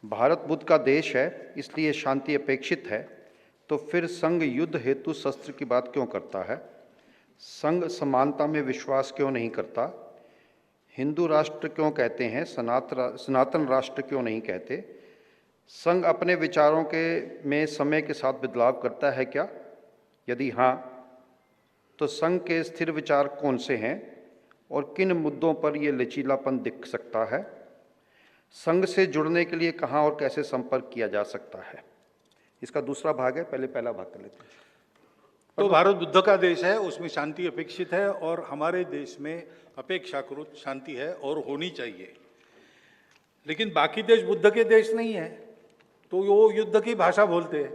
भारत बुद्ध का देश है, इसलिए शांति अपेक्षित है। तो फिर संघ युद्ध हेतु शस्त्र की बात क्यों करता है? संघ समानता में विश्वास क्यों नहीं करता? हिंदू राष्ट्र क्यों कहते हैं, सनातन राष्ट्र क्यों नहीं कहते? संघ अपने विचारों के में समय के साथ बदलाव करता है क्या? यदि हाँ, तो संघ के स्थिर विचार कौन से हैं और किन मुद्दों पर ये लचीलापन दिख सकता है? संघ से जुड़ने के लिए कहाँ और कैसे संपर्क किया जा सकता है? इसका दूसरा भाग है, पहले पहला भाग कर लेते हैं। तो भारत बुद्ध का देश है, उसमें शांति अपेक्षित है और हमारे देश में अपेक्षाकृत शांति है और होनी चाहिए। लेकिन बाकी देश बुद्ध के देश नहीं है, तो वो युद्ध की भाषा बोलते हैं,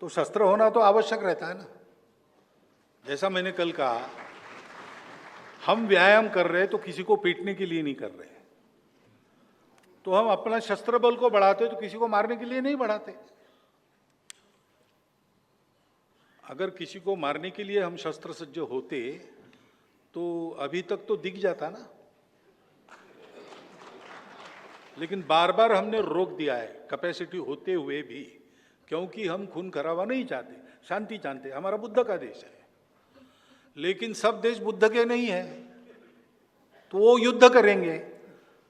तो शस्त्र होना तो आवश्यक रहता है ना। जैसा मैंने कल कहा, हम व्यायाम कर रहे हैं तो किसी को पीटने के लिए नहीं कर रहे, तो हम अपना शस्त्र बल को बढ़ाते तो किसी को मारने के लिए नहीं बढ़ाते। अगर किसी को मारने के लिए हम शस्त्र सज्ज होते तो अभी तक तो दिख जाता ना, लेकिन बार बार हमने रोक दिया है कैपेसिटी होते हुए भी, क्योंकि हम खून खराबा नहीं चाहते, शांति चाहते। हमारा बुद्ध का देश है, लेकिन सब देश बुद्ध के नहीं है, तो वो युद्ध करेंगे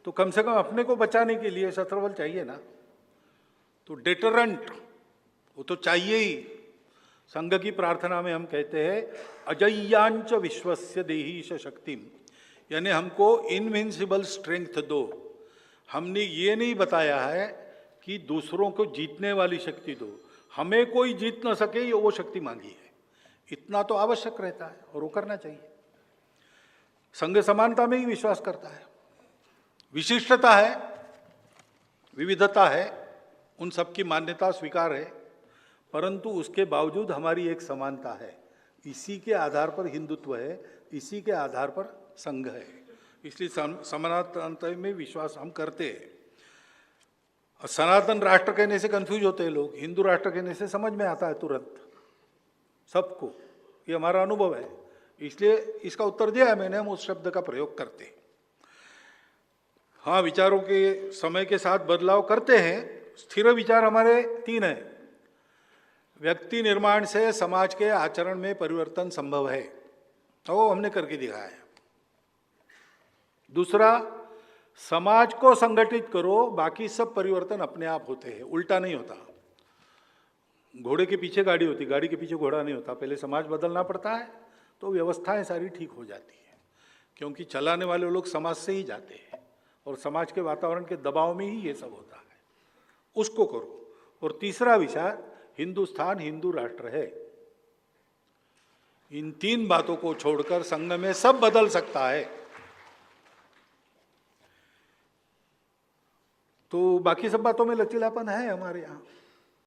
तो कम से कम अपने को बचाने के लिए शस्त्र बल चाहिए ना। तो डेटरेंट वो तो चाहिए ही। संघ की प्रार्थना में हम कहते हैं अजय्यांच विश्वस्य देहीश शक्तिम, यानी हमको इनविंसिबल स्ट्रेंथ दो। हमने ये नहीं बताया है कि दूसरों को जीतने वाली शक्ति दो, हमें कोई जीत ना सके ये वो शक्ति मांगी है। इतना तो आवश्यक रहता है और वो करना चाहिए। संघ समानता में ही विश्वास करता है, विशिष्टता है, विविधता है, उन सबकी मान्यता स्वीकार है, परंतु उसके बावजूद हमारी एक समानता है। इसी के आधार पर हिंदुत्व है, इसी के आधार पर संघ है, इसलिए समानता में विश्वास हम करते हैं। सनातन राष्ट्र कहने से कंफ्यूज होते हैं लोग, हिंदू राष्ट्र कहने से समझ में आता है तुरंत सबको, ये हमारा अनुभव है, इसलिए इसका उत्तर दिया है मैंने। हम उस शब्द का प्रयोग करते हैं। हाँ, विचारों के समय के साथ बदलाव करते हैं। स्थिर विचार हमारे तीन हैं। व्यक्ति निर्माण से समाज के आचरण में परिवर्तन संभव है, तो वो हमने करके दिखाया है। दूसरा, समाज को संगठित करो, बाकी सब परिवर्तन अपने आप होते हैं, उल्टा नहीं होता। घोड़े के पीछे गाड़ी होती, गाड़ी के पीछे घोड़ा नहीं होता। पहले समाज बदलना पड़ता है तो व्यवस्थाएं सारी ठीक हो जाती है, क्योंकि चलाने वाले लोग समाज से ही जाते हैं और समाज के वातावरण के दबाव में ही ये सब होता है। उसको करो। और तीसरा विचार, हिंदुस्तान हिंदू राष्ट्र है। इन तीन बातों को छोड़कर संघ में सब बदल सकता है। तो बाकी सब बातों में लचीलापन है हमारे यहाँ।